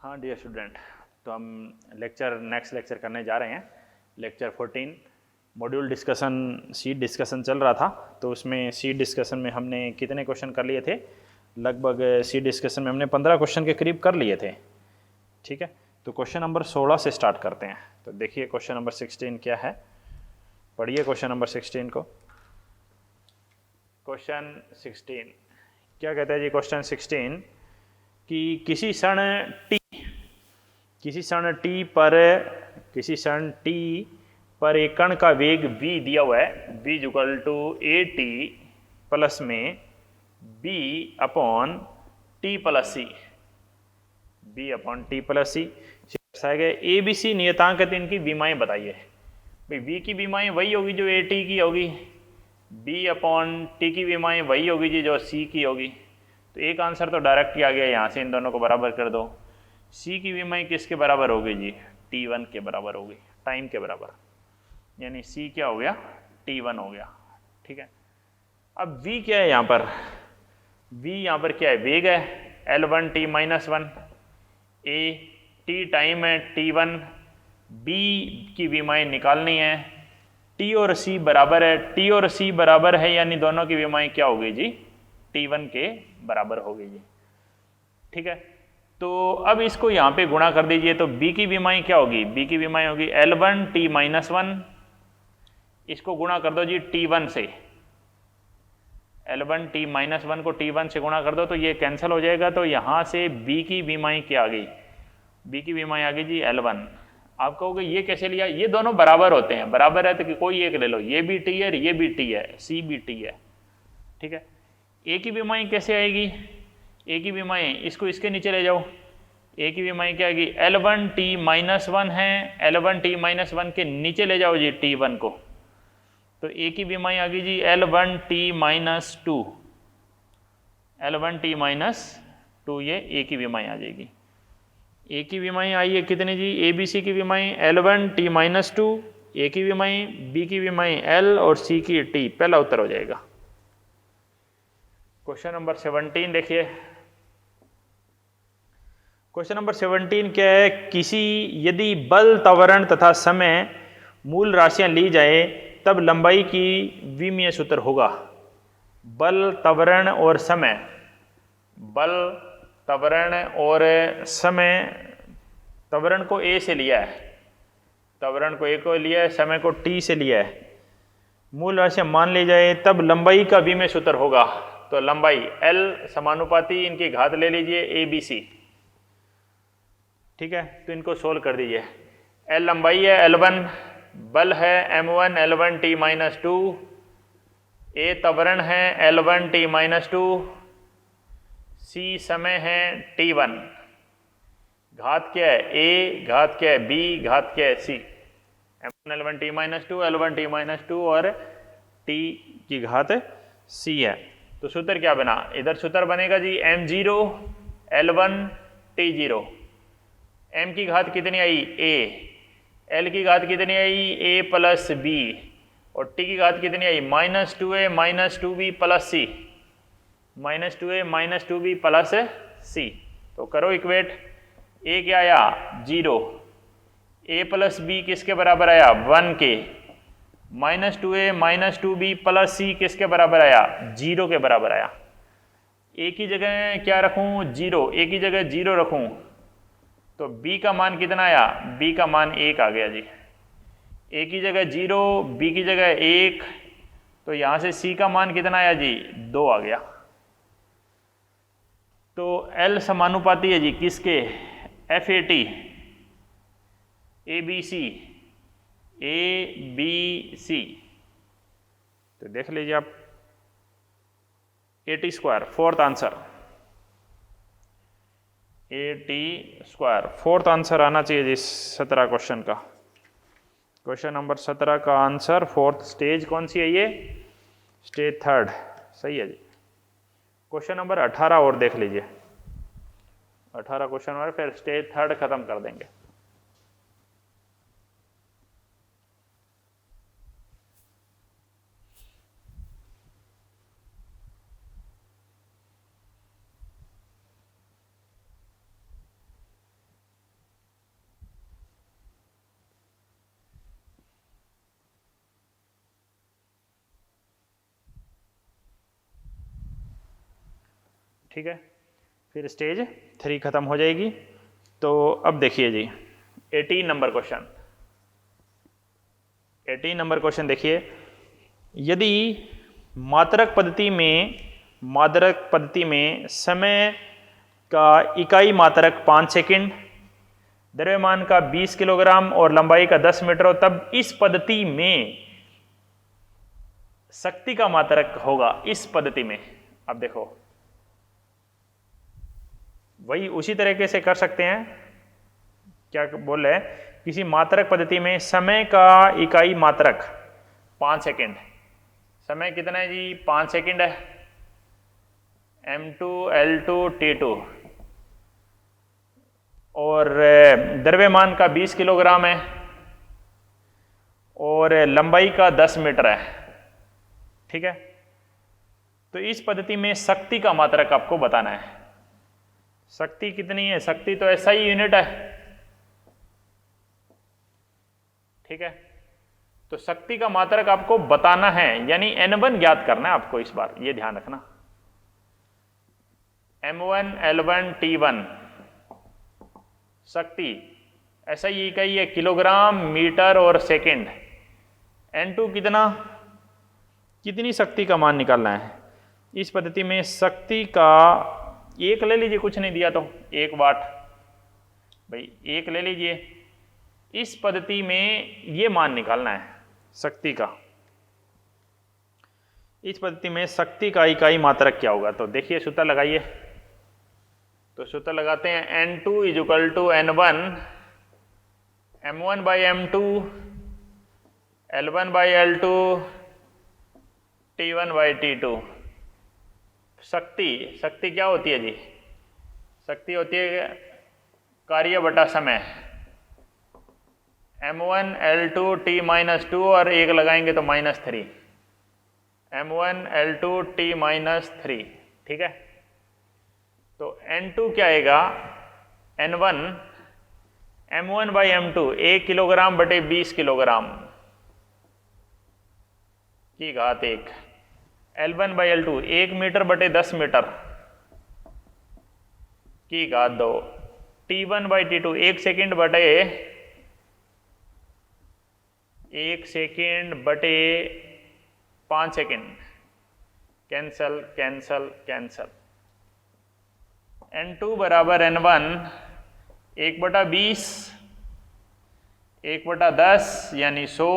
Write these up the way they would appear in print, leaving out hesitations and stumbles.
हाँ dear student, तो हम नेक्स्ट लेक्चर करने जा रहे हैं। Lecture 14 module discussion sheet discussion चल रहा था। तो उसमें शीट डिस्कशन में हमने कितने क्वेश्चन कर लिए थे? लगभग शीट डिस्कशन में हमने 15 क्वेश्चन के करीब कर लिए थे। ठीक है, तो क्वेश्चन नंबर 16 से स्टार्ट करते हैं। तो देखिए क्वेश्चन नंबर 16 क्या है, पढ़िए क्वेश्चन नंबर 16 को। क्वेश्चन 16 क्या कहता है जी? क्वेश्चन 16 कि किसी क्षण t पर एक कण का वेग v दिया हुआ है, v equal to A T plus में b upon T plus C, दर्शाया ए बी सी नियतांक इनकी विमाएं बताइए। भाई v की विमाएं वही होगी जो ए टी की होगी, b अपॉन टी की विमाएं वही होगी जी जो c की होगी। तो एक आंसर तो डायरेक्ट ही आ गया, यहाँ से इन दोनों को बराबर कर दो। c की विमाएं किसके बराबर होगी जी? t1 के बराबर होगी, टाइम के बराबर, यानी c क्या हो गया? t1 हो गया। ठीक है, अब v क्या है यहाँ पर? v यहाँ पर क्या है? वेग है L1 t minus 1, a t time है t1, b की विमाएं निकालनी है, t और c बराबर है, t और c बराबर है यानी दोनों की विमाएं क्या होगी जी? t1 के बराबर होगी जी। ठीक है, तो अब इसको यहाँ पे गुणा कर दीजिए। तो b की विमाएं क्या होगी? b की विमाएं होगी L1 t माइनस 1, इसको गुणा कर दो जी t1 से, L1 t माइनस 1 को t1 से गुणा कर दो तो ये कैंसिल हो जाएगा। तो यहाँ से b की विमाएं क्या आ गई? b की विमाएं आ गई जी L1। आप कहोगे ये कैसे लिया? ये दोनों बराबर होते हैं, बराबर है तो कि कोई एक ले लो, ये भी t है ये भी t है, c भी t है। ठीक है, a की विमाएं कैसे आएगी? a की विमाएं इसको इसके नीचे ले जाओ, a की विमाएं क्या आएगी? L1 t माइनस 1 है, L1 t माइनस 1 के नीचे ले जाओ जी t1 को, तो a की विमाएं आ गई जी L1 t minus 2, L1 t minus 2, ये a की विमाएं आ जाएगी। a की विमाएं आई है कितनी जी? ए बी सी की विमाएं L1 t माइनस 2, a की विमाएं, b की विमाएं L और c की t, पहला उत्तर हो जाएगा। क्वेश्चन नंबर 17 देखिए। क्वेश्चन नंबर 17 क्या है? यदि बल, त्वरण तथा समय मूल राशियां ली जाए तब लंबाई की विमीय सूत्र होगा। बल, त्वरण और समय, बल, त्वरण और समय, त्वरण को a से लिया है, त्वरण को a को लिया है, समय को t से लिया है, मूल राशियां मान ली जाए तब लंबाई का विमीय सूत्र होगा। तो लंबाई L समानुपाती इनकी घात ले लीजिए a b c। ठीक है, तो इनको सोल्व कर दीजिए। L लंबाई है L1, बल है m1 L1 t minus 2, a त्वरण है L1 t माइनस 2, c समय है t1, घात क्या है? a, घात क्या है? b, घात क्या है? c। m1 L1 t minus 2, L1 t minus 2 और t की घात c है। तो सूत्र क्या बना? इधर सूत्र बनेगा जी m0 L1 t0, m की घात कितनी आई? a, l की घात कितनी आई? a प्लस b, और t की घात कितनी आई? Minus 2a minus 2b plus c, minus 2a minus 2b plus c। तो करो इक्वेट, a क्या आया? 0, a प्लस b किसके बराबर आया? 1 के, minus 2a minus 2b plus c किसके बराबर आया? 0 के बराबर आया। a की जगह क्या रखूं? 0, a की जगह 0 रखूं तो b का मान कितना आया? b का मान 1 आ गया जी। a की जगह 0, b की जगह 1, तो यहां से c का मान कितना आया जी? 2 आ गया। तो L समानुपाती है जी किसके? FAT, ABC, ABC। तो देख लीजिए आप, AT square, fourth answer, AT square fourth answer आना चाहिए जी 17 क्वेश्चन का। क्वेश्चन नंबर 17 का आंसर फोर्थ, स्टेज कौन सी है ये? स्टेज थर्ड, सही है जी। क्वेश्चन नंबर 18 और देख लीजिए, 18 क्वेश्चन और फिर स्टेज थर्ड खत्म कर देंगे। ठीक है, फिर स्टेज 3 खत्म हो जाएगी। तो अब देखिए जी 18 नंबर क्वेश्चन, 18 नंबर क्वेश्चन देखिए, यदि मात्रक पद्धति में समय का इकाई मात्रक 5 सेकंड, द्रव्यमान का 20 किलोग्राम और लंबाई का 10 मीटर हो, तब इस पद्धति में शक्ति का मात्रक होगा। इस पद्धति में अब देखो वही उसी तरीके से कर सकते हैं। क्या बोल रहे हैं, किसी मात्रक पद्धति में समय का इकाई मात्रक 5 सेकंड, समय कितना है जी 5 सेकंड है, m2 l2 t2, और द्रव्यमान का 20 किलोग्राम है और लंबाई का 10 मीटर है। ठीक है, तो इस पद्धति में शक्ति का मात्रक आपको बताना है। शक्ति कितनी है, शक्ति तो ऐसा ही यूनिट है। ठीक है, तो शक्ति का मात्रक आपको बताना है, यानी N1 ज्ञात करना है आपको। इस बार ये ध्यान रखना, M1 L1 T1 शक्ति ऐसा ही इकाई है किलोग्राम, मीटर और सेकंड। N2 कितनी शक्ति का मान निकालना है। इस पद्धति में शक्ति का एक ले लीजिए, कुछ नहीं दिया तो 1 वाट, भाई 1 ले लीजिए। इस पद्धति में ये मान निकालना है शक्ति का। इस पद्धति में शक्ति का इकाई मात्रक क्या होगा, तो देखिए सूत्र लगाइए। तो सूत्र लगाते हैं N2 = N1 M1/M2 L1/L2 T1/T2। शक्ति क्या होती है जी, शक्ति होती है कार्य बटा समय। M1 L2 T-2 और 1 लगाएंगे तो -3, M1 L2 T-3। ठीक है, तो N2 क्या आएगा, N1 M1/M2 1 किलोग्राम बटे 20 किलोग्राम की घात 1, L1/L2 1 मीटर बटे 10 मीटर की घात 2, T1/T2 1 सेकंड बटे 5 second. Cancel cancel cancel. N2 बराबर N1 1/20 1/10 यानी 100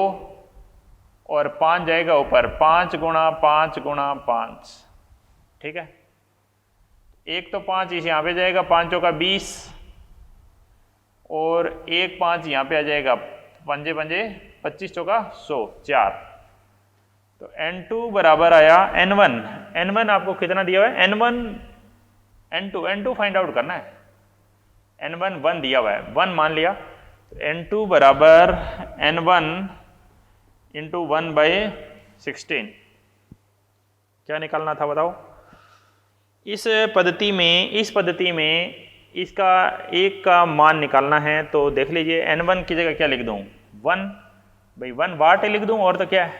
और 5 जाएगा ऊपर, 5 गुणा 5 गुणा 5। ठीक है, 1 तो 5 इस यहाँ पे जाएगा, 5 का 20 और 1 5 यहाँ पे आ जाएगा, 5 5 25 चौका 100 4। तो N2 बराबर आया N1। N1 आपको कितना दिया हुआ है, N2 फाइंड आउट करना है। N1 1 दिया हुआ है, 1 मान लिया। तो N2 बराबर N1 × 1/16। क्या निकालना था बताओ। इस पद्धति में इसका एक का मान निकालना है। तो देख लीजिए N1 की जगह क्या लिख दूं, 1, भाई 1 वाट लिख दूं, और तो क्या है,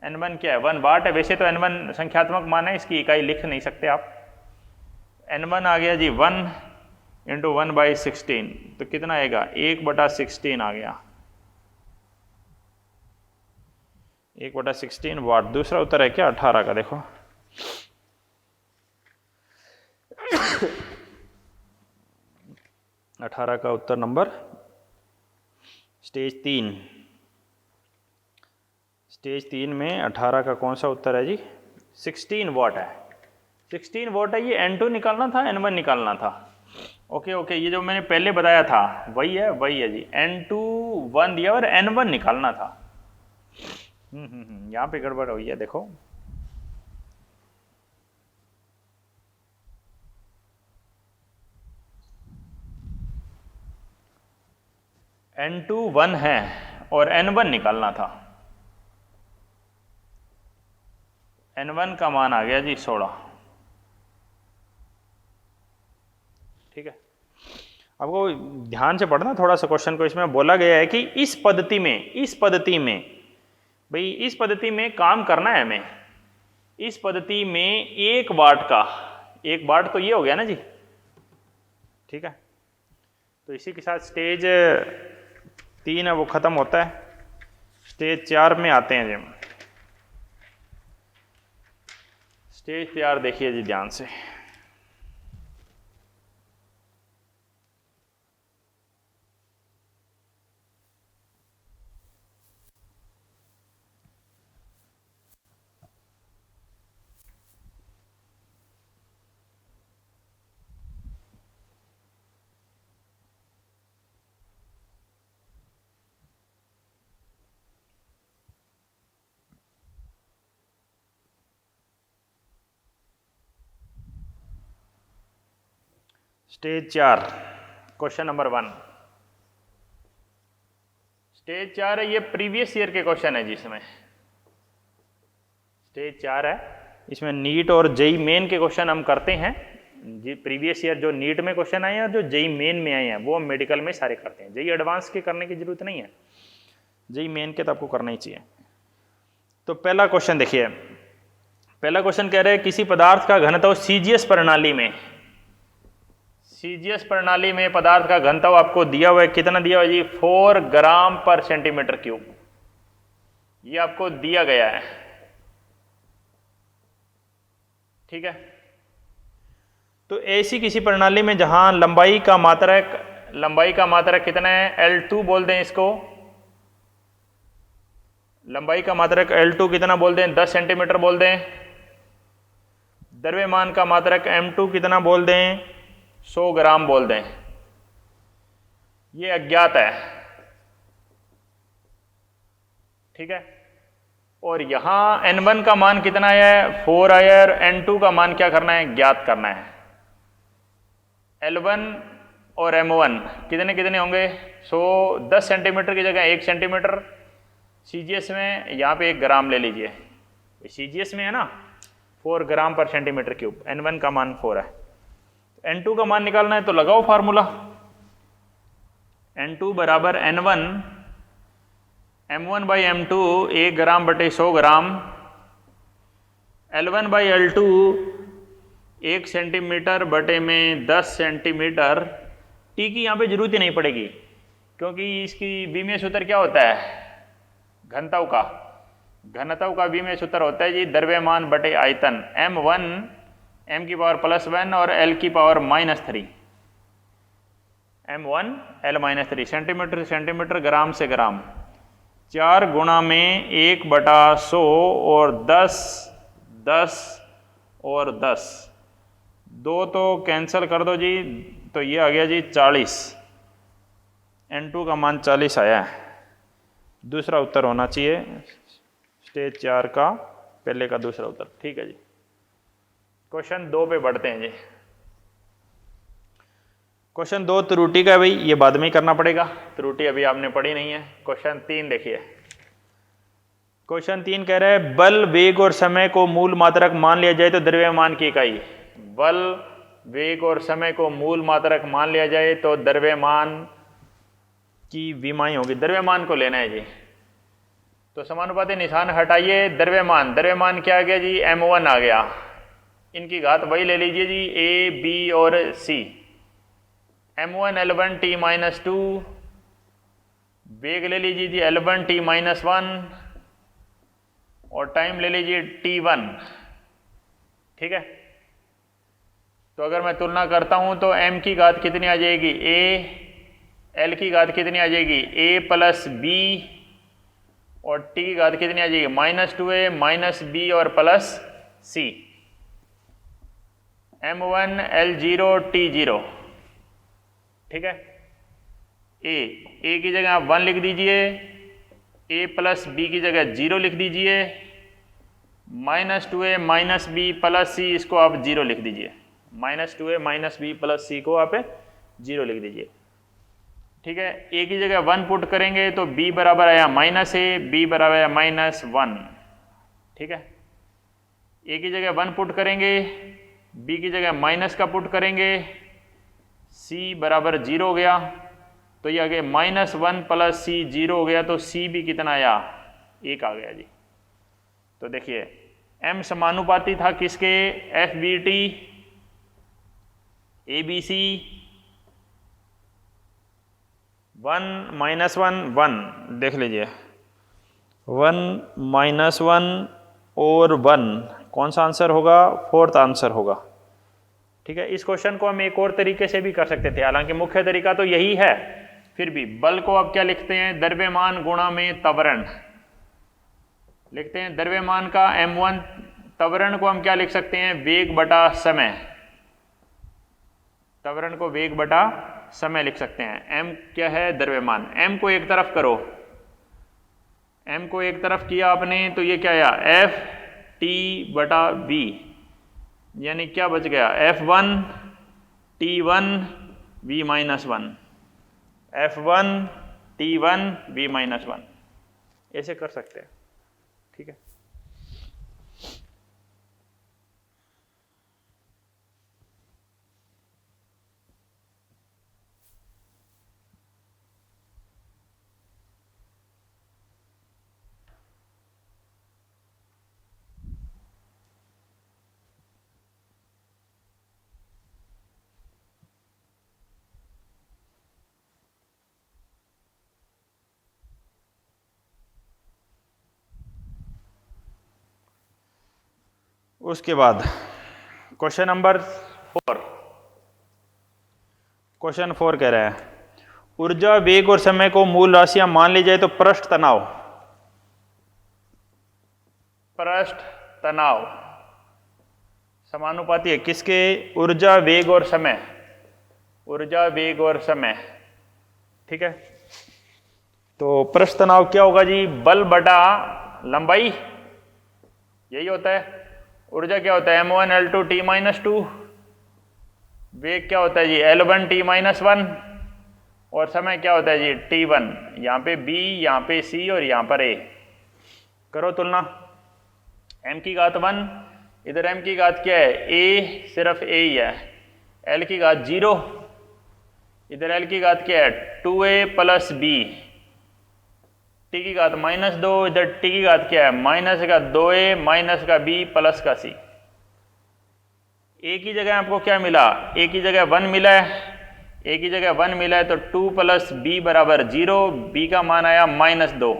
N1 क्या है, 1 वाट है। वैसे तो N1 संख्यात्मक मान है, इसकी इकाई लिख नहीं सकते आप। N1 आ गया जी 1 × 1/16, तो कितना आएगा, 1/16 आ गया, 1/16 वाट। दूसरा उत्तर है क्या 18 का, देखो 18 का उत्तर नंबर स्टेज 3 में 18 का कौन सा उत्तर है जी, 16 वाट है। 16 वाट है, ये N2 निकालना था, N1 निकालना था। ओके, ये जो मैंने पहले बताया था वही है जी। N2 1 दिया और N1 निकालना था। यहाँ पे गड़बड़ हुई है, देखो N2 1 है और N1 निकालना था। N1 का मान आ गया जी 16। ठीक है, आपको ध्यान से पढ़ना थोड़ा सा क्वेश्चन को। इसमें बोला गया है कि इस पद्धति में काम करना है हमें। इस पद्धति में 1 वाट का एक बार तो ये हो गया ना जी, ठीक है। तो इसी के साथ स्टेज 3 है वो ख़त्म होता है। स्टेज 4 में आते हैं जी हम। स्टेज 4 देखिए जी ध्यान से। Stage 4 question number 1। स्टेज 4 है, ये प्रीवियस ईयर के क्वेश्चन है जिसमें स्टेज 4 है, इसमें नीट और जेई मेन के क्वेश्चन हम करते हैं जी। प्रीवियस ईयर जो नीट में क्वेश्चन आए हैं और जो जेई मेन में आए हैं वो हम मेडिकल में सारे करते हैं। जेई एडवांस के करने की जरूरत नहीं है, जेई मेन के तो आपको करना ही चाहिए। तो पहला क्वेश्चन देखिए, पहला क्वेश्चन कह रहे हैं किसी पदार्थ का घनत्व सीजीएस प्रणाली में, सीजीएस प्रणाली में पदार्थ का घनत्व आपको दिया हुआ है। कितना दिया हुआ है जी? 4 ग्राम पर सेंटीमीटर क्यूब, ये आपको दिया गया है, ठीक है। तो ऐसी किसी प्रणाली में जहां लंबाई का मात्रक कितना है? L2 बोल दें इसको, लंबाई का मात्रक L2 कितना बोल दें? 10 सेंटीमीटर बोल दें। द्रव्यमान का मात्रक M2 कितना बोल दें? 100 ग्राम बोल दें। ये अज्ञात है, ठीक है। और यहां N1 का मान कितना है? 4 आया और N2 का मान क्या करना है? ज्ञात करना है। L1 और M1 कितने कितने होंगे? 10 सेंटीमीटर की जगह 1 सेंटीमीटर। सीजीएस में यहाँ पे 1 ग्राम ले लीजिए, सीजीएस में है ना 4 ग्राम पर सेंटीमीटर क्यूब। N1 का मान 4 है। N2 का मान निकालना है तो लगाओ फार्मूला, N2 बराबर N1 M1 बाई M2 1 ग्राम बटे 100 ग्राम, L1 बाई L2 1 सेंटीमीटर बटे में 10 सेंटीमीटर। टी की यहाँ पे जरूरत ही नहीं पड़ेगी क्योंकि इसकी बीमीय सूत्र क्या होता है? घनत्व का बीमीय सूत्र होता है जी द्रव्यमान बटे आयतन, M1 m की पावर +1 और l की पावर -3, M1 l-3, सेंटीमीटर से सेंटीमीटर, ग्राम से ग्राम। 4 गुणा में 1/100 और 10 10 और 10, 2 तो कैंसिल कर दो जी, तो ये आ गया जी 40। N2 का मान 40 आया है। दूसरा उत्तर होना चाहिए स्टेज 4 का पहले का दूसरा उत्तर, ठीक है जी। क्वेश्चन 2 पे बढ़ते हैं जी। क्वेश्चन 2 त्रुटि का, भाई ये बाद में ही करना पड़ेगा, त्रुटि अभी आपने पढ़ी नहीं है। क्वेश्चन 3 देखिए। क्वेश्चन 3 कह रहा है बल, वेग और समय को मूल मात्रक मान लिया जाए तो द्रव्यमान की इकाई। बल, वेग और समय को मूल मात्रक मान लिया जाए तो द्रव्यमान की विमाई होगी। द्रव्यमान को लेना है जी, तो समानुपाती निशान हटाइए। द्रव्यमान क्या आ गया जी? M1 आ गया। इनकी घात वही ले लीजिए जी, A, B और C। M1 L1 T-2, वेग ले लीजिए जी L1 T-1 और टाइम ले लीजिए T1, ठीक है। तो अगर मैं तुलना करता हूं तो M की घात कितनी आ जाएगी? A, L की घात कितनी आ जाएगी? A + B और T की घात कितनी आ जाएगी? -2A -B और +C। M1 L0 T0, ठीक है। A की जगह आप 1 लिख दीजिए, A + B की जगह 0 लिख दीजिए, -2A -B +C इसको आप 0 लिख दीजिए, -2A -B +C को आप 0 लिख दीजिए, ठीक है। A की जगह 1 पुट करेंगे तो B बराबर आया -A, B बराबर आया -1, ठीक है। A की जगह 1 पुट करेंगे, B की जगह माइनस का पुट करेंगे, C बराबर 0 हो गया, तो ये आ गया -1 + C 0 हो गया, तो C भी कितना आया? 1 आ गया जी। तो देखिए M समानुपाती था किसके? FBT ABC 1 -1 1, देख लीजिए 1 -1 और 1, कौन सा आंसर होगा? फोर्थ आंसर होगा। ठीक है, इस क्वेश्चन को हम एक और तरीके से भी कर सकते थे, हालांकि मुख्य तरीका तो यही है। फिर भी बल को अब क्या लिखते हैं? द्रव्यमान गुणा में त्वरण लिखते हैं। द्रव्यमान का m1, त्वरण को हम क्या लिख सकते हैं? वेग बटा समय। त्वरण को वेग बटा समय लिख सकते हैं। m क्या है? द्रव्यमान। m को एक तरफ करो, m को एक तरफ किया आपने तो ये क्या आया? F T बटा V, यानी क्या बच गया? F1 T1 V-1, F1 T1 V-1, ऐसे कर सकते हैं। ठीक है, उसके बाद क्वेश्चन नंबर 4। क्वेश्चन 4 कह रहा है ऊर्जा, वेग और समय को मूल राशियां मान ली जाए तो पृष्ठ तनाव समानुपाती है किसके? ऊर्जा, वेग और समय। ऊर्जा, वेग और समय। ठीक है, तो पृष्ठ तनाव क्या होगा जी? बल बटा लंबाई, यही होता है। ऊर्जा क्या होता है? m1 L2 T-2। वेग क्या होता है जी? L1 T-1। और समय क्या होता है जी? T1। यहाँ पे B, यहाँ पे C और यहाँ पर A। करो तुलना। m की घात 1, इधर m की घात क्या है? A, सिर्फ A ही है। L की घात 0, इधर L की घात क्या है? 2A plus B। T की घात -2, इधर T की घात क्या है? माइनस का 2A माइनस का B प्लस का C। A की जगह आपको क्या मिला? A की जगह 1 मिला है। A की जगह 1 मिला है तो 2 प्लस B बराबर 0, B का मान आया -2।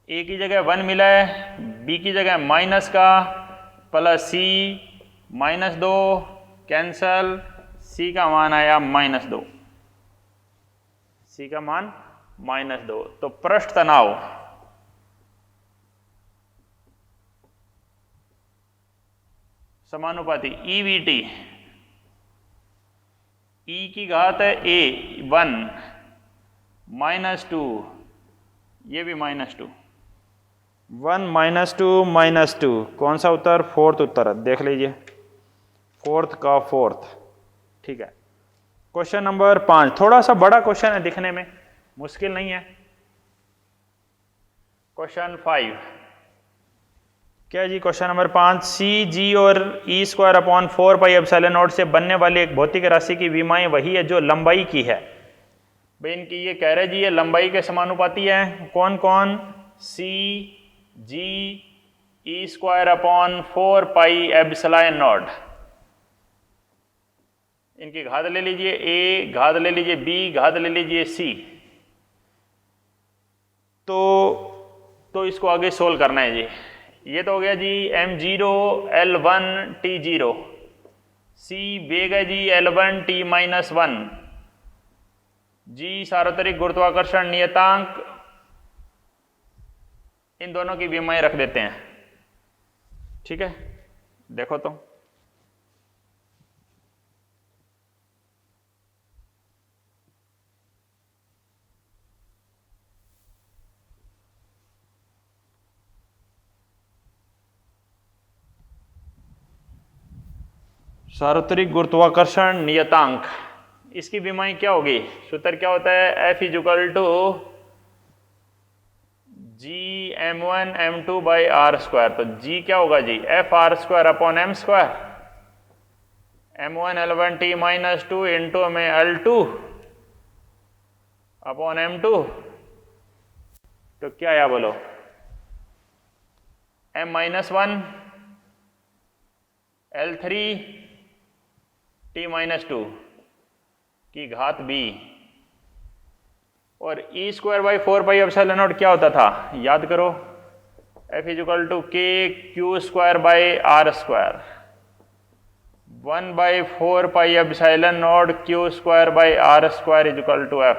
A की जगह 1 मिला है, B की जगह माइनस का, प्लस C -2 कैंसल, C का मान आया -2। C का मान -2। तो पृष्ठ तनाव समानुपाती EVT, E की घात है A 1 -2, ये भी -2, 1 -2 कौन सा उत्तर? फोर्थ उत्तर, देख लीजिए फोर्थ का फोर्थ। ठीक है, क्वेश्चन नंबर 5 थोड़ा सा बड़ा क्वेश्चन है, दिखने में मुश्किल नहीं है। क्वेश्चन 5 क्या जी? क्वेश्चन नंबर 5, CG और E² 4 पाई एप्सिलॉन नॉट से बनने वाली एक भौतिक राशि की विमाएं वही है जो लंबाई की है। भाई इनकी ये कह रहे जी ये लंबाई के समानुपाती है। कौन कौन? CG E² 4 pi epsilon not. इनकी घात ले लीजिए A, घात ले लीजिए B, घात ले लीजिए C। तो इसको आगे सोल्व करना है जी। ये तो हो गया जी m0 L1 T0, C वेग है जी L1 T-1, G सार्वत्रिक गुरुत्वाकर्षण नियतांक, इन दोनों की विमाएं रख देते हैं। ठीक है, देखो तो सार्वत्रिक गुरुत्वाकर्षण नियतांक, इसकी विमाएं क्या होगी? सूत्र क्या होता है? F = Gm1 m2 by r²। तो G क्या होगा जी? F(r²) upon m², m1 L1 T-2 into में L2 अपॉन m2। तो क्या आया बोलो? m-1 L3t-2 की घात b और e स्क्वायर बाई 4πε0 क्या होता था, याद करो, F equal to K Q square by R square 1/4πε0 Q square by R square equal to F.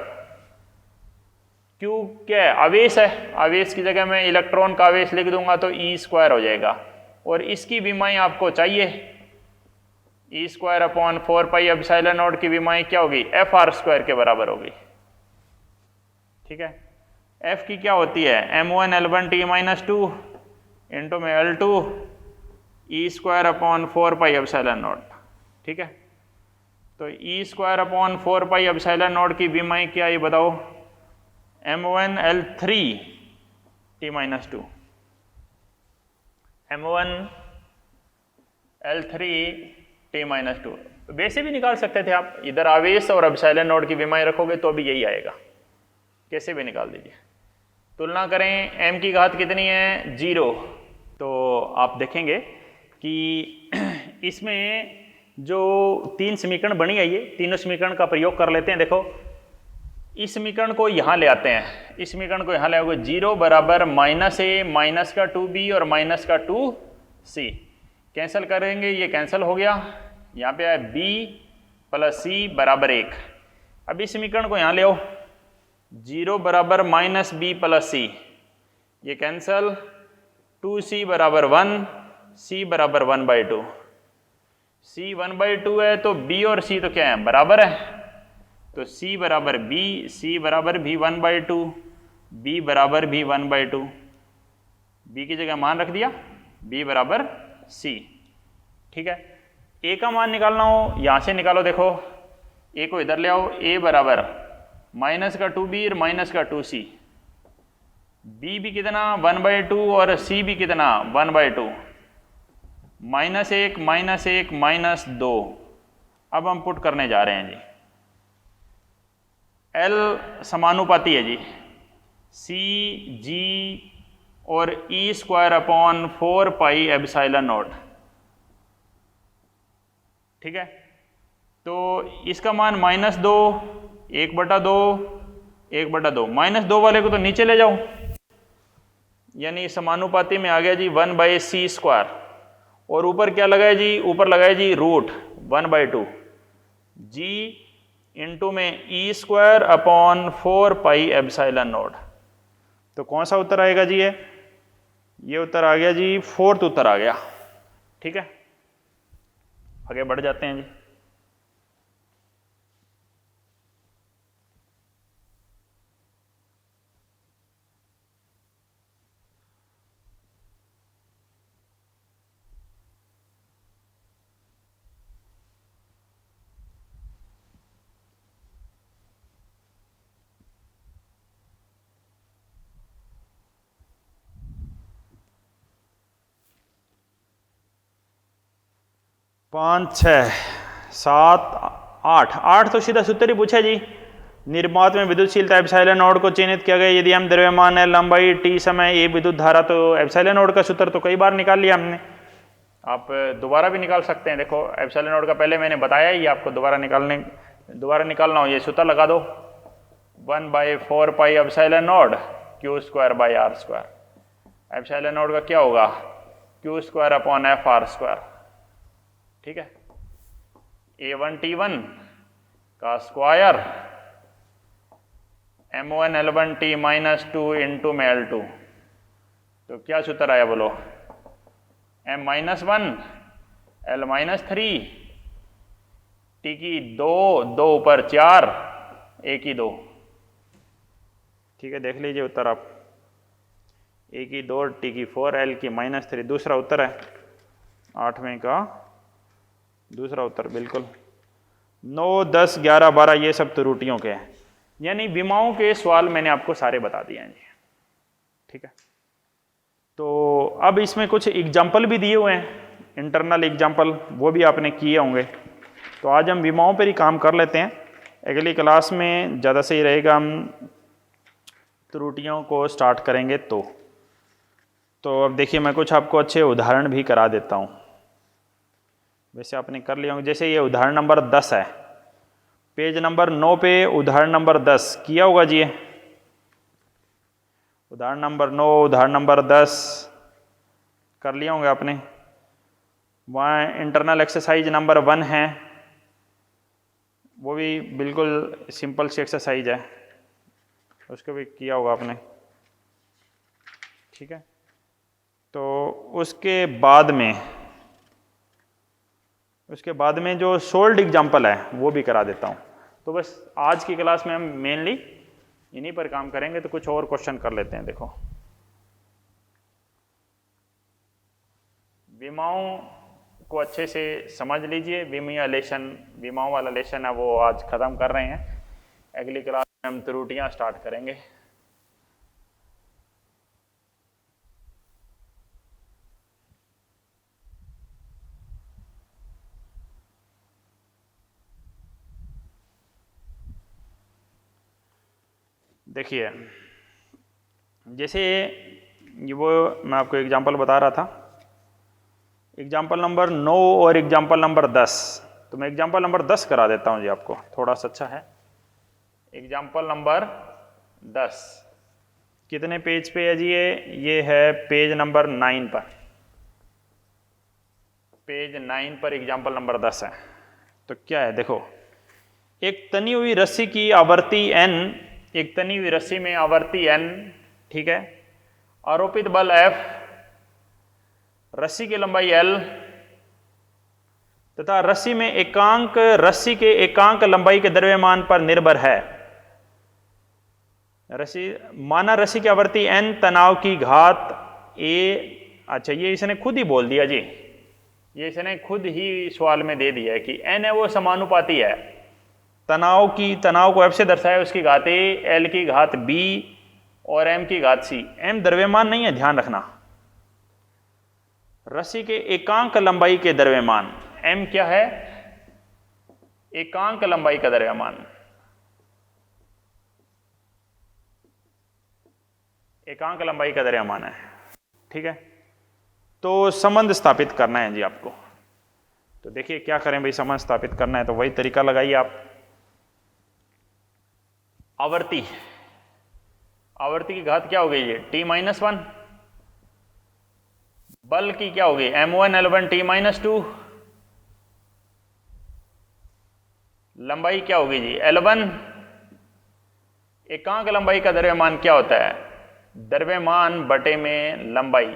Q क्या है, आवेश है, आवेश की जगह मैं इलेक्ट्रॉन का आवेश लिख दूंगा तो ई स्क्वायर हो जाएगा, और इसकी विमाएं आपको चाहिए, ई स्क्वायर अपॉन 4πε0 की विमाएं क्या होगी, एफ आर स्क्वायर के बराबर होगी। ठीक है, एफ की क्या होती है, m1 L1t-2 इंटू में L2 ई स्क्वायर अपॉन 4πε0। ठीक है, तो ई स्क्वायर अपॉन 4πε0 की विमाएं क्या, ये बताओ, m1 L3t-2, m1 L3t-2 वैसे भी निकाल सकते थे आप, इधर आवेश और एप्सिलॉन नॉट की विमाएं रखोगे तो भी यही आएगा, कैसे भी निकाल दीजिए। तुलना करें, m की घात कितनी है, 0, तो आप देखेंगे कि इसमें जो 3 समीकरण बनी है, ये तीनों समीकरण का प्रयोग कर लेते हैं। देखो, इस समीकरण को यहाँ ले आते हैं, इस समीकरण को यहाँ ले आओगे, 0 बराबर -a माइनस का 2b और माइनस का 2c कैंसिल करेंगे, ये कैंसिल हो गया, यहाँ पे आया b प्लस c बराबर 1। अब इस समीकरण को यहाँ ले आओ, 0 बराबर -b प्लस c, ये कैंसिल, 2c बराबर 1, c बराबर 1/2, c 1/2 है तो b और c तो क्या है, बराबर है, तो c बराबर b, c बराबर भी 1/2, b बराबर भी 1/2, b की जगह मान रख दिया, b बराबर c। ठीक है, a का मान निकालना हो, यहाँ से निकालो, देखो a को इधर ले आओ, a बराबर माइनस का 2b और माइनस का 2c, b भी कितना 1/2 और c भी कितना 1/2, -1 -1 -2। अब हम पुट करने जा रहे हैं जी, L समानुपाती है जी, C G और E स्क्वायर अपॉन 4πε0। ठीक है, तो इसका मान -2, 1/2, 1/2, -2 वाले को तो नीचे ले जाओ, यानी समानुपाती में आ गया जी 1/c स्क्वायर, और ऊपर क्या लगाया जी, ऊपर लगाया जी रूट 1/2 जी इंटू में ई स्क्वायर अपॉन 4πε0। तो कौन सा उत्तर आएगा जी, ये उत्तर आ गया जी, 4th उत्तर आ गया। ठीक है, आगे बढ़ जाते हैं जी। पाँच, 6, 7, 8 तो सीधा सूत्र ही पूछा जी, निर्मात में विद्युतशीलता एप्सिलॉन नोड को चिन्हित किया गया यदि हम द्रव्यमान है लंबाई t समय ये विद्युत धारा, तो एप्सिलॉन नोड का सूत्र तो कई बार निकाल लिया हमने, आप दोबारा भी निकाल सकते हैं। देखो, एप्सिलॉन नोड का पहले मैंने बताया ही, आपको दोबारा निकालना हो, ये सूत्र लगा दो, 1/4πε0 Q square by R square. Epsilon naught का क्या होगा, Q square upon F R square. ठीक है, A1T1 का स्क्वायर M1 L1t-2 इंटू में L2, तो क्या सूत्र आया बोलो, M-1 L-3 T की 2 ऊपर 4 A की 2। ठीक है, देख लीजिए उत्तर आप, A की 2 T की 4 L की -3 दूसरा उत्तर है, 8वें का दूसरा उत्तर बिल्कुल। 9, 10, 11, 12 ये सब त्रुटियों के हैं, यानी विमाओं के सवाल मैंने आपको सारे बता दिए हैं जी। ठीक है, तो अब इसमें कुछ एग्जाम्पल भी दिए हुए हैं, इंटरनल एग्जाम्पल, वो भी आपने किए होंगे, तो आज हम विमाओं पर ही काम कर लेते हैं। अगली क्लास में ज़्यादा सही रहेगा, हम त्रुटियों को स्टार्ट करेंगे। तो अब देखिए, मैं कुछ आपको अच्छे उदाहरण भी करा देता हूँ। वैसे आपने कर लिया होगा। जैसे ये उदाहरण नंबर 10 है, पेज नंबर 9 पे उदाहरण नंबर 10 किया होगा जी। उदाहरण नंबर 9, उदाहरण नंबर 10 कर लिया होंगे आपने। वहाँ इंटरनल एक्सरसाइज नंबर 1 है, वो भी बिल्कुल सिंपल सी एक्सरसाइज है, उसको भी किया होगा आपने। ठीक है, तो उसके बाद में जो सोल्ड एग्जाम्पल है वो भी करा देता हूँ। तो बस आज की क्लास में हम मेनली इन्हीं पर काम करेंगे, तो कुछ और क्वेश्चन कर लेते हैं। देखो, विमाओं को अच्छे से समझ लीजिए। विमीय लेशन, विमाओं वाला लेशन है वो आज ख़त्म कर रहे हैं, अगली क्लास में हम त्रुटियाँ स्टार्ट करेंगे। देखिए, जैसे ये वो मैं आपको एग्जाम्पल बता रहा था, एग्जाम्पल नंबर 9 और एग्जाम्पल नंबर 10, तो मैं एग्जाम्पल नंबर 10 करा देता हूँ जी आपको, थोड़ा सा अच्छा है। एग्जाम्पल नंबर 10 कितने पेज पे है जी? ये है पेज नंबर 9 पर, पेज 9 पर एग्जाम्पल नंबर 10 है। तो क्या है, देखो, एक तनी हुई रस्सी की आवर्ती n, एक तनी हुई रस्सी में आवर्ती n, ठीक है, आरोपित बल F, रस्सी की लंबाई L तथा रस्सी के एकांक लंबाई के द्रव्यमान पर निर्भर है। रस्सी की आवर्ती n, तनाव की घात a। अच्छा, ये इसने खुद ही बोल दिया जी, ये इसने खुद ही सवाल में दे दिया है कि n है वो समानुपाती है, तनाव को F से दर्शाया, उसकी घात a, L की घात b और m की घात c। m द्रव्यमान नहीं है, ध्यान रखना, रस्सी के एकांक लंबाई के द्रव्यमान। m क्या है? एकांक लंबाई का द्रव्यमान, एकांक लंबाई का द्रव्यमान है। ठीक है, तो संबंध स्थापित करना है जी आपको। तो देखिए क्या करें भाई, संबंध स्थापित करना है तो वही तरीका लगाइए आप। आवर्ती की घात क्या हो गई है? t-1। बल की क्या होगी? m1 L1 t-2। लंबाई क्या होगी जी? L1। एकांक लंबाई का द्रव्यमान क्या होता है? द्रव्यमान बटे में लंबाई।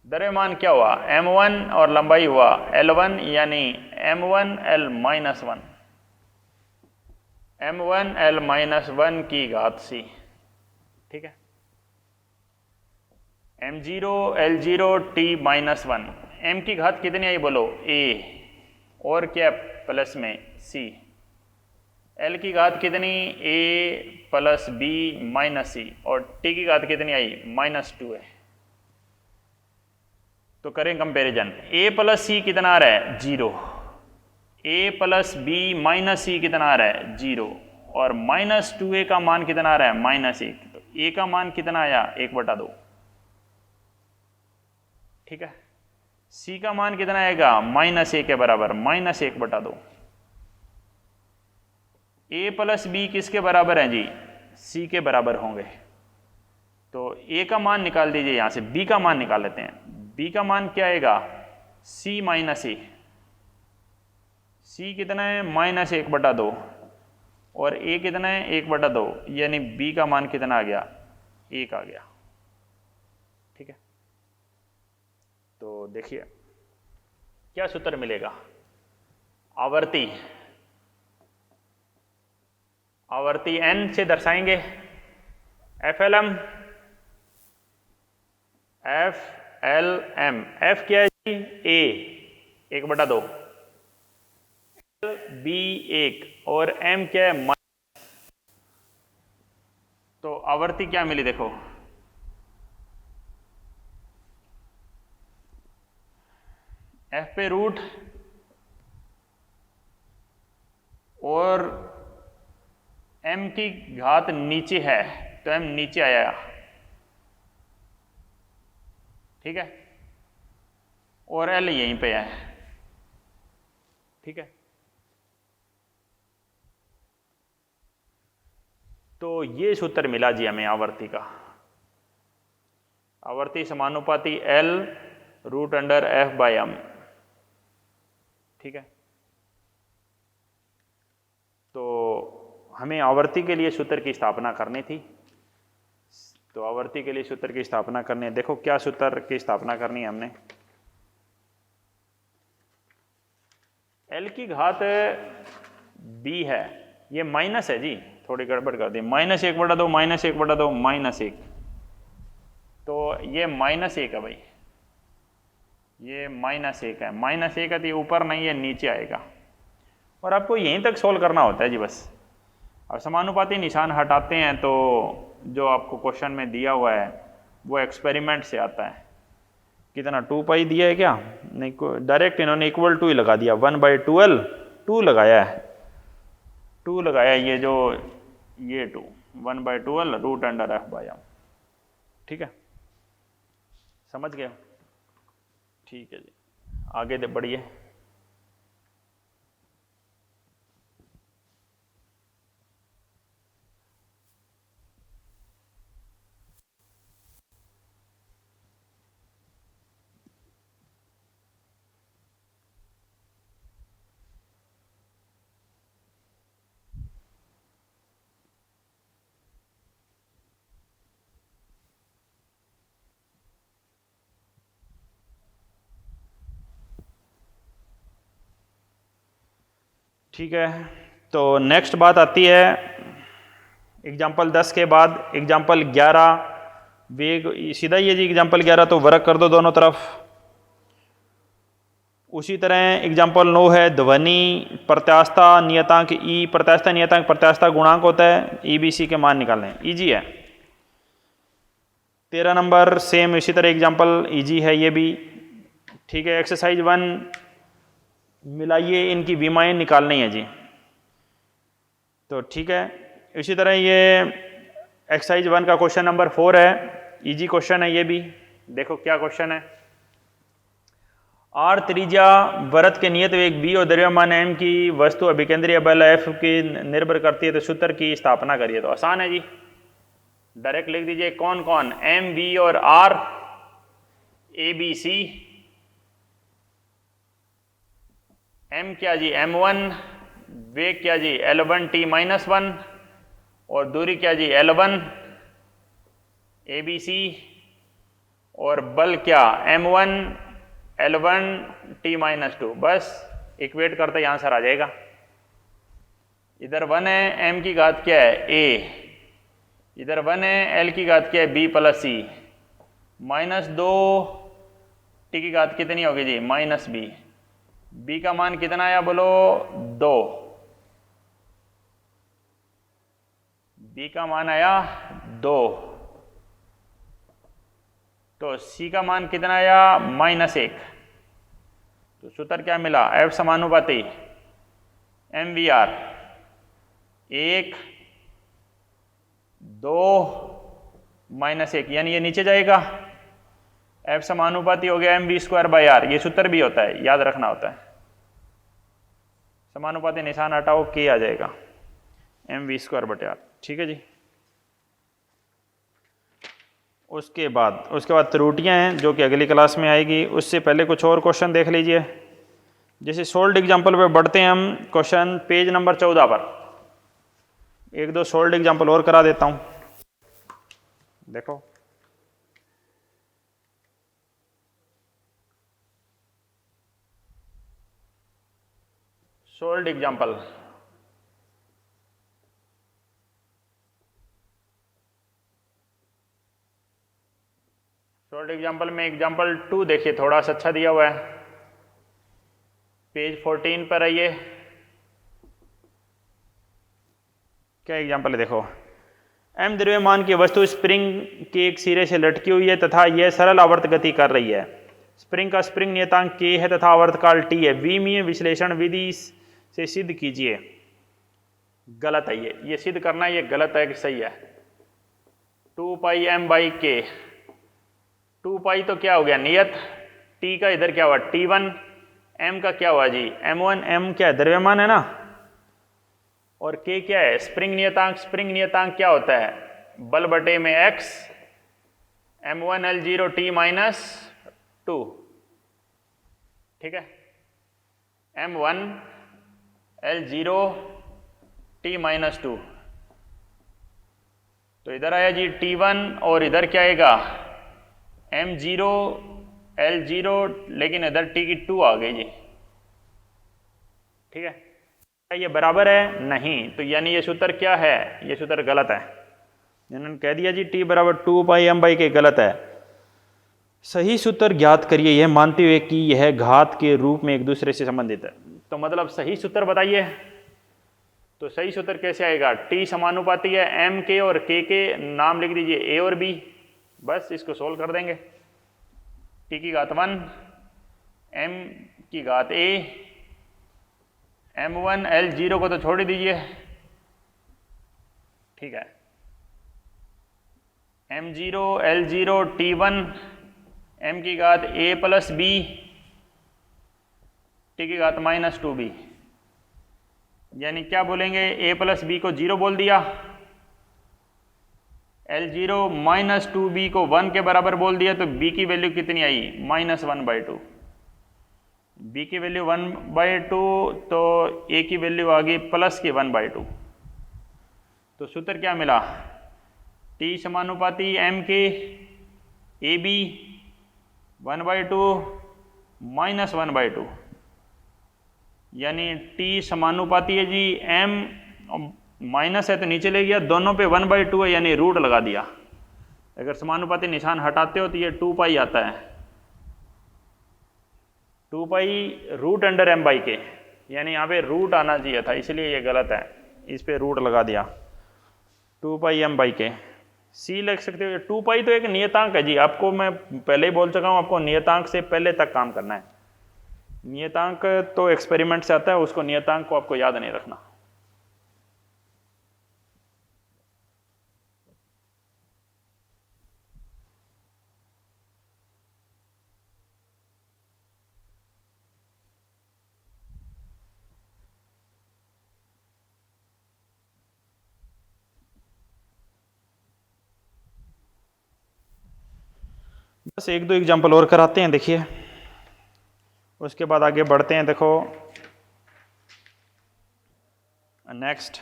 द्रव्यमान क्या हुआ? m1 और लंबाई हुआ L1, यानी m1 L-1, m1 L-1 की घात c। ठीक है, m0 L0 t-1, m की घात कितनी आई बोलो? a, और क्या प्लस में c। L की घात कितनी? a plus b minus c, और t की घात कितनी आई? -2 है। तो करें कंपैरिजन, a प्लस c कितना आ रहा है? 0। a plus b minus c कितना आ रहा है? 0। और -2a का मान कितना आ रहा है? -1। तो a का मान कितना आया? 1/2। ठीक है, c का मान कितना आएगा? -1 के बराबर, -1/2। a प्लस b किसके बराबर है जी? c के बराबर होंगे। तो a का मान निकाल दीजिए, यहां से b का मान निकाल लेते हैं। b का मान क्या आएगा? c minus a। c कितना है? -1/2, और a कितना है? 1/2, यानी b का मान कितना आ गया? 1 आ गया। ठीक है, तो देखिए क्या सूत्र मिलेगा? आवर्ती n से दर्शाएंगे, FLM, FLM। F क्या है जी? A, 1/2, B 1, और M क्या है? तो आवर्ती क्या मिली देखो, F पे रूट और m की घात नीचे है, तो m नीचे आया। ठीक है, और एल यहीं पे है, ठीक है। तो ये सूत्र मिला जी हमें आवर्ती का, आवर्ती समानुपाती L root under F by M, ठीक है। तो हमें आवर्ती के लिए सूत्र की स्थापना करनी थी, तो आवर्ती के लिए सूत्र की स्थापना करनी है। देखो क्या सूत्र की स्थापना करनी है हमने, एल की घात बी है, ये माइनस है जी, थोड़ी गड़बड़ कर दी, -1/2 -1/2 -1, तो ये -1 है भाई, ये -1 है, -1 है तो ये ऊपर नहीं है नीचे आएगा, और आपको यहीं तक सोल्व करना होता है जी बस। अब समानुपाती निशान हटाते हैं तो जो आपको क्वेश्चन में दिया हुआ है वो एक्सपेरिमेंट से आता है। कितना 2 पाई दिया है क्या, नहीं, डायरेक्ट इन्होंने इक्वल टू ही लगा दिया, 1/12 2 लगाया है, 2 लगाया, ये जो ये 2 1/12 root under F by M, ठीक है, समझ गए, ठीक है जी, आगे बढ़िए। ठीक है, तो नेक्स्ट बात आती है एग्जाम्पल 10 के बाद एग्जाम्पल 11, वेग सीधा ही है जी, एग्जाम्पल 11 तो वर्क कर दो दोनों तरफ। उसी तरह एग्जाम्पल 9 है ध्वनि प्रत्यास्थता नियतांक ई, प्रत्यास्थता नियतांक प्रत्यास्थता गुणांक होता है, ईबीसी के मान निकालने हैं, ईजी है। 13 नंबर सेम इसी तरह एग्जाम्पल ईजी है ये भी, ठीक है। एक्सरसाइज 1 मिलाइए, इनकी विमाएं निकालनी है जी, तो ठीक है। इसी तरह ये एक्सरसाइज 1 का क्वेश्चन नंबर 4 है, इजी क्वेश्चन है ये भी। देखो क्या क्वेश्चन है, आर त्रिज्या वृत्त के नियत वेग बी और द्रव्यमान एम की वस्तु अभिकेंद्रीय बल एफ की निर्भर करती है, तो सूत्र की स्थापना करिए। तो आसान है जी, डायरेक्ट लिख दीजिए कौन कौन, एम बी और R, A B C. M क्या जी m1, वेग क्या जी L1 t-1, और दूरी क्या जी L1 ABC, और बल क्या m1 L1 t-2। बस इक्वेट करते यहाँ आंसर आ जाएगा। इधर 1 है, m की घात क्या है a, इधर 1 है, l की घात क्या है b + c, -2 t की घात कितनी होगी जी -b, b का मान कितना आया बोलो 2, b का मान आया 2, तो c का मान कितना आया -1। तो सूत्र क्या मिला, F समानुपाती MVR 1 2 -1, यानी ये नीचे जाएगा, F समानुपाती हो गया mv²/r। ये सूत्र भी होता है, याद रखना होता है, समानुपाती निशान हटाओ k आ जाएगा mv²/r, ठीक है जी। उसके बाद त्रुटियां हैं जो कि अगली क्लास में आएगी, उससे पहले कुछ और क्वेश्चन देख लीजिए। जैसे सोल्ड एग्जाम्पल पे बढ़ते हैं हम, क्वेश्चन पेज नंबर 14 पर 1-2 सोल्ड एग्जाम्पल और करा देता हूं, देखो। सोल्ड एग्जाम्पल, सोल्ड एग्जाम्पल में एग्जाम्पल 2 देखिए, थोड़ा सा अच्छा दिया हुआ है, पेज 14 पर आइए। क्या एग्जाम्पल है देखो, m द्रव्यमान की वस्तु स्प्रिंग के एक सिरे से लटकी हुई है तथा यह सरल आवर्त गति कर रही है। स्प्रिंग का स्प्रिंग नियतांक k है तथा आवर्तकाल t है। विमीय विश्लेषण विधि से सिद्ध कीजिए। गलत है ये सिद्ध करना, ये गलत है कि सही है। 2 पाई m/k, 2 पाई तो क्या हो गया नियत, टी का इधर क्या हुआ T1, m का क्या हुआ जी m1, m क्या है, द्रव्यमान है ना, और k क्या है स्प्रिंग नियतांक। स्प्रिंग नियतांक क्या होता है बल बटे में x, m1 L0 T minus 2, ठीक है, m1 L0 T माइनस 2। तो इधर आया जी T1 और इधर क्या आएगा m0 L0, लेकिन इधर T की 2 आ गई जी, ठीक है। क्या ये बराबर है? नहीं। तो यानी ये सूत्र क्या है, ये सूत्र गलत है। इन्होंने कह दिया जी T बराबर 2 पाई m बाई के, गलत है। सही सूत्र ज्ञात करिए यह मानते हुए कि यह घात के रूप में एक दूसरे से संबंधित है। तो मतलब सही सूत्र बताइए। तो सही सूत्र कैसे आएगा, T समानुपाती है m के और k के, नाम लिख दीजिए a और b, बस इसको सोल्व कर देंगे। T की घात 1, m की घात a, m1 L0 को तो छोड़ ही दीजिए, ठीक है, m0 L0 T1, m की घात a प्लस b, T की घात माइनस 2b। यानी क्या बोलेंगे, a प्लस बी को 0 बोल दिया, L0 माइनस 2b को 1 के बराबर बोल दिया, तो b की वैल्यू कितनी आई -1/2। b की वैल्यू 1/2, तो a की वैल्यू आ गई प्लस की 1/2। तो सूत्र क्या मिला, T समानुपाती m के ए बी 1/2 माइनस 1/2, यानी T समानुपाती है जी m, माइनस है तो नीचे ले गया, दोनों पे 1/2 है यानी रूट लगा दिया। अगर समानुपाती निशान हटाते हो तो ये 2 पाई आता है, 2 pi root under m by K, यानी यहाँ पे रूट आना चाहिए था, इसलिए ये गलत है, इस पे रूट लगा दिया, 2 पाई m बाई के। सी लिख सकते हो। 2 पाई तो एक नियतांक है जी, आपको मैं पहले ही बोल चुका हूँ, आपको नियतांक से पहले तक काम करना है। नियतांक तो एक्सपेरिमेंट से आता है, उसको नियतांक को आपको याद नहीं रखना। बस एक दो एग्जाम्पल और कराते हैं, देखिए, उसके बाद आगे बढ़ते हैं। देखो नेक्स्ट,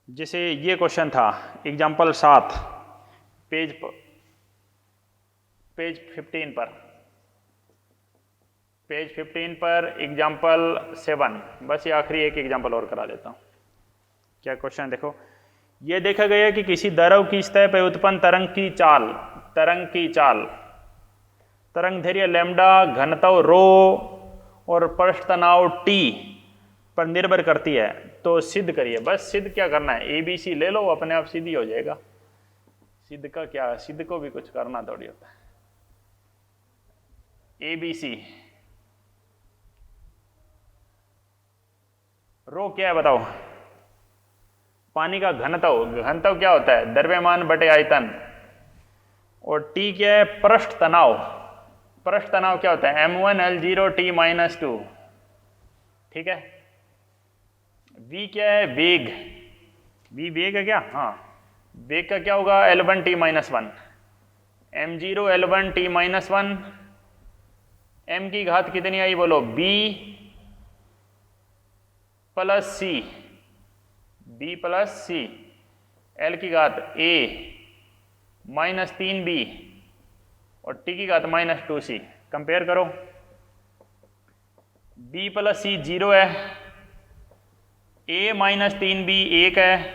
जैसे ये क्वेश्चन था एग्जाम्पल 7 पेज 15 पर, पेज 15 पर एग्जाम्पल 7, बस ये आखिरी एक एग्जाम्पल और करा देता हूँ। क्या क्वेश्चन देखो, ये देखा गया कि किसी द्रव की सतह पर उत्पन्न तरंग की चाल तरंग धैर्य लैम्डा, घनत्व रो और पृष्ठ तनाव टी पर निर्भर करती है। तो सिद्ध करिए। बस सिद्ध क्या करना है, ABC ले लो, अपने आप सिद्ध ही हो जाएगा। सिद्ध का क्या, सिद्ध को भी कुछ करना थोड़ी होता है। ABC, रो क्या है बताओ, पानी का घनत्व, घनत्व क्या होता है द्रव्यमान बटे आयतन, और टी क्या है पृष्ठ तनाव, पृष्ठ तनाव क्या होता है m1 L0 T माइनस 2, ठीक है। v क्या है वेग, v वेग है क्या, हाँ, वेग का क्या होगा L1 T minus 1, m0 L1 T minus 1, m की घात कितनी आई बोलो b plus c, b plus c, l की घात a माइनस 3b और t की घात माइनस 2c। कंपेयर करो, b प्लस c 0 है, a माइनस 3b 1 है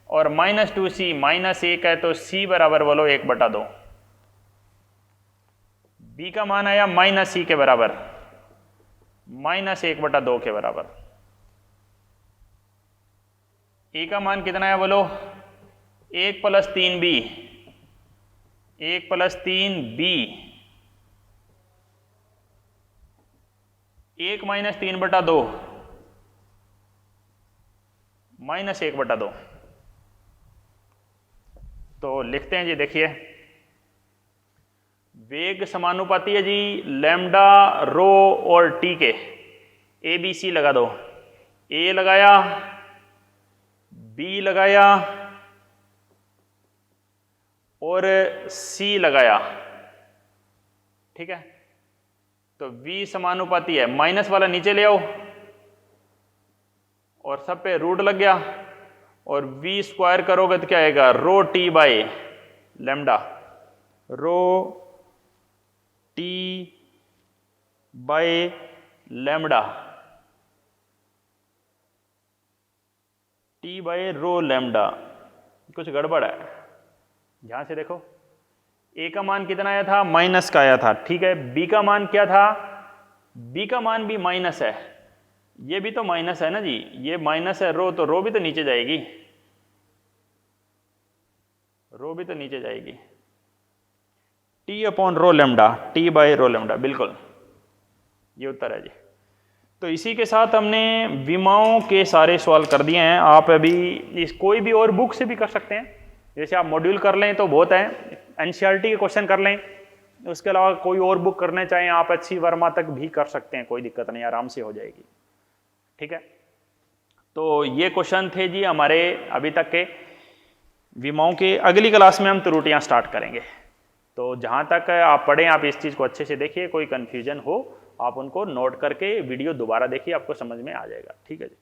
और माइनस 2c माइनस 1 है, तो c बराबर बोलो 1/2। b का मान आया माइनस c के बराबर, माइनस 1/2 के बराबर। a का मान कितना है बोलो 1 plus 3b, 1 plus 3b, 1 minus 3/2 minus 1/2। तो लिखते हैं जी, देखिए वेग समानुपाती है जी लैम्डा रो और टी के। ए बी सी लगा दो, ए लगाया, बी लगाया और सी लगाया, ठीक है। तो v समानुपाती है, माइनस वाला नीचे ले आओ और सब पे रूट लग गया, और v स्क्वायर करोगे तो क्या आएगा, rho T by lambda, rho T by lambda, T by rho lambda. कुछ गड़बड़ है, ध्यान से देखो। ए का मान कितना आया था, माइनस का आया था, ठीक है। बी का मान क्या था, बी का मान भी माइनस है, ये भी तो माइनस है ना जी, ये माइनस है रो, तो रो भी तो नीचे जाएगी, रो भी तो नीचे जाएगी। T upon rho lambda, T by rho lambda, बिल्कुल ये उत्तर है जी। तो इसी के साथ हमने विमाओं के सारे सवाल कर दिए हैं। आप अभी इस कोई भी और बुक से भी कर सकते हैं, जैसे आप मॉड्यूल कर लें तो बहुत है, एनसीईआरटी के क्वेश्चन कर लें, उसके अलावा कोई और बुक करना चाहें आप अच्छी वर्मा तक भी कर सकते हैं, कोई दिक्कत नहीं, आराम से हो जाएगी, ठीक है। तो ये क्वेश्चन थे जी हमारे अभी तक के विमाओं के। अगली क्लास में हम त्रुटियां स्टार्ट करेंगे, तो जहां तक आप पढ़ें आप इस चीज़ को अच्छे से देखिए, कोई कन्फ्यूजन हो आप उनको नोट करके वीडियो दोबारा देखिए, आपको समझ में आ जाएगा, ठीक है जी।